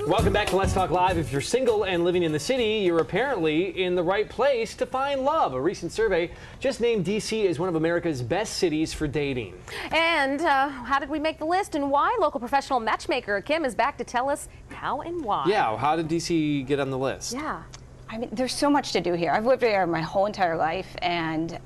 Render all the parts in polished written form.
Welcome back to Let's Talk Live. If you're single and living in the city, you're apparently in the right place to find love. A recent survey just named D.C. as one of America's best cities for dating. And how did we make the list and why? Local professional matchmaker Kim is back to tell us how and why. Yeah, how did D.C. get on the list? Yeah. I mean, there's so much to do here. I've lived here my whole entire life, and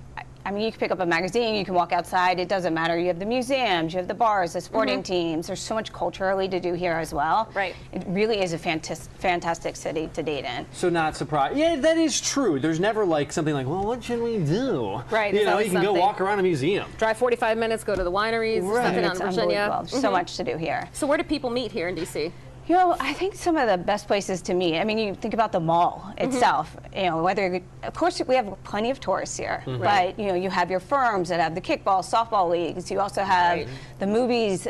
I mean, you can pick up a magazine, you can walk outside, it doesn't matter. You have the museums, you have the bars, the sporting teams. There's so much culturally to do here as well. Right. It really is a fantastic city to date in. So not surprised. Yeah, that is true. There's never like something like, well, what should we do? Right. You know, you can go walk around a museum. Drive 45 minutes, go to the wineries, or something It's on Virginia. unbelievable. There's so much to do here. So where do people meet here in D.C.? You know, I think some of the best places to meet, I mean, you think about the mall itself, you know, whether, of course, we have plenty of tourists here, but, you know, you have your firms that have the kickball, softball leagues. You also have the movies,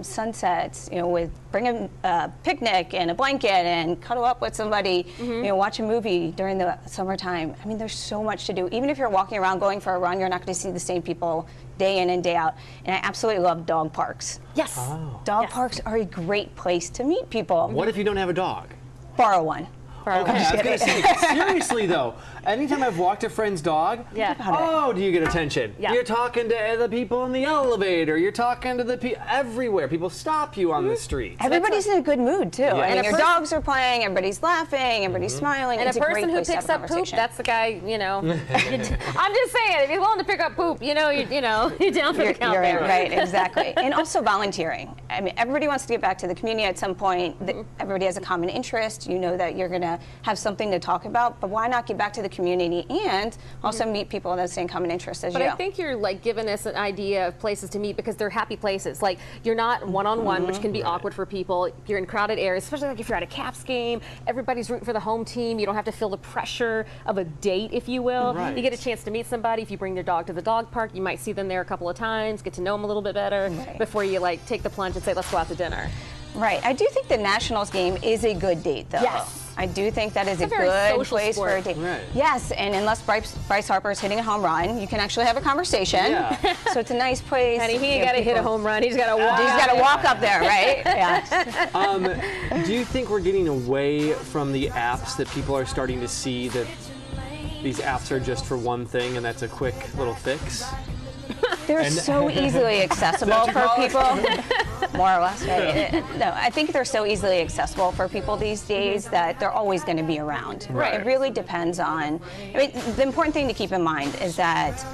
sunsets, you know, with bring a picnic and a blanket and cuddle up with somebody, you know, watch a movie during the summertime. I mean, there's so much to do. Even if you're walking around going for a run, you're not going to see the same people day in and day out. And I absolutely love dog parks. Yes. Dog parks are a great place to meet people. What if you don't have a dog? Borrow one. Okay, I was going to say, seriously though, anytime I've walked a friend's dog, oh, do you get attention? Yeah. You're talking to the people in the elevator, you're talking to the people everywhere. People stop you on the street. Everybody's in a good mood too. Yeah. I mean, And your dogs are playing, everybody's laughing, everybody's smiling. And it's a person who great place to have picks up poop, conversation. that's the guy, you know. I'm just saying, if you're willing to pick up poop, you know, you're down for the count You're there. right, exactly. And also volunteering. I mean, everybody wants to get back to the community at some point. Everybody has a common interest. You know that you're going to have something to talk about, but why not get back to the community and also meet people that have the same common interest as you? But I think you're like giving us an idea of places to meet because they're happy places. Like you're not one-on-one, which can be awkward for people. You're in crowded areas, especially like if you're at a Caps game, everybody's rooting for the home team. You don't have to feel the pressure of a date, if you will. Right. You get a chance to meet somebody. If you bring their dog to the dog park, you might see them there a couple of times, get to know them a little bit better before you like take the plunge and say, let's go out to dinner. Right. I do think the Nationals game is a good date, though. Yes. I do think that is a very good social place sport. for a date. Right. Yes, and unless Bryce Harper is hitting a home run, you can actually have a conversation. Yeah. So it's a nice place. Honey, he ain't got to hit a home run. He's got to walk. He's got to walk up there, right? Yeah. Do you think we're getting away from the apps that people are starting to see that these apps are just for one thing and that's a quick little fix? They're so easily accessible for people. More or less, right? No, I think they're so easily accessible for people these days that they're always going to be around. Right. It really depends on, I mean, the important thing to keep in mind is that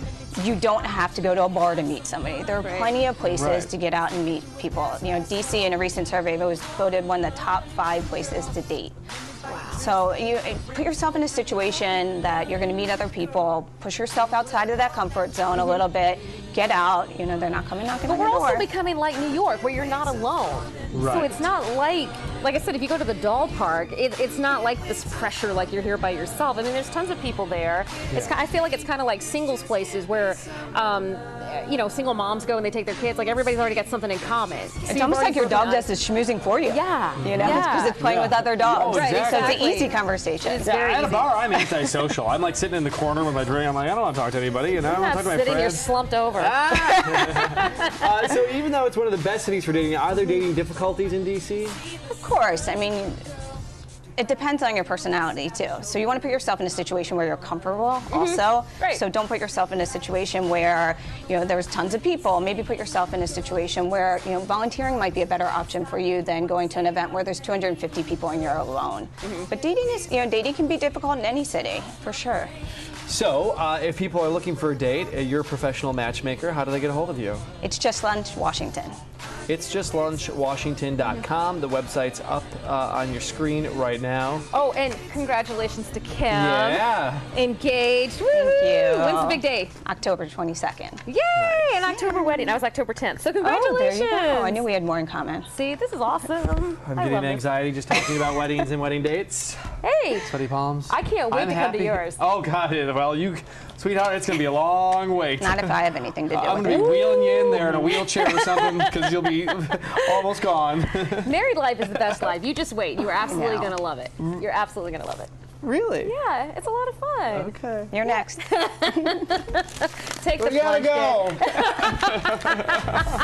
you don't have to go to a bar to meet somebody. There are plenty of places to get out and meet people. You know, DC in a recent survey was voted one of the top 5 places to date. So you put yourself in a situation that you're going to meet other people, push yourself outside of that comfort zone a little bit, get out, you know, they're not coming knocking on your door. But we're also becoming like New York, where you're not alone. Right. So it's not like I said, if you go to the dog park, it's not like this pressure like you're here by yourself. I mean, there's tons of people there. It's, I feel like it's kind of like singles places where, you know, single moms go and they take their kids. Like everybody's already got something in common. It's almost like your dog does the schmoozing for you. Yeah. You know, because it's playing with other dogs. Oh, exactly. So it's an easy conversation. At a bar, I'm antisocial. I'm like sitting in the corner with my drink. I'm like, I don't want to talk to anybody. You know, I don't want to talk to my sitting, you're friends. slumped over. So even though it's one of the best cities for dating, are there dating difficulties in D.C.? Of course. I mean, it depends on your personality too. So you want to put yourself in a situation where you're comfortable also. Right. So don't put yourself in a situation where, you know, there's tons of people. Maybe put yourself in a situation where, you know, volunteering might be a better option for you than going to an event where there's 250 people and you're alone. But dating is, you know, dating can be difficult in any city, for sure. So if people are looking for a date, you're a professional matchmaker. How do they get a hold of you? It's Just Lunch, Washington. It's justlunchwashington.com. The website's up on your screen right now. Oh, and congratulations to Kim. Yeah. Engaged. Woo! Thank you. When's the big day? October 22nd. Yay! An October wedding. I was October 10th. So congratulations. Oh, there you go. I knew we had more in common. See, this is awesome. I'm I getting love it. anxiety just talking about weddings and wedding dates. Hey, Sweaty palms. I can't wait I'm to come to happy. yours. Oh, God. Well, sweetheart, it's going to be a long wait. Not if I have anything to do I'm with going to it. be wheeling you in there in a wheelchair or something because you'll be almost gone. Married life is the best life. You just wait. You're absolutely know. going to love it. You're absolutely going to love it. Really? Yeah, it's a lot of fun. Okay. You're next. Take the We gotta plunge, kid. go.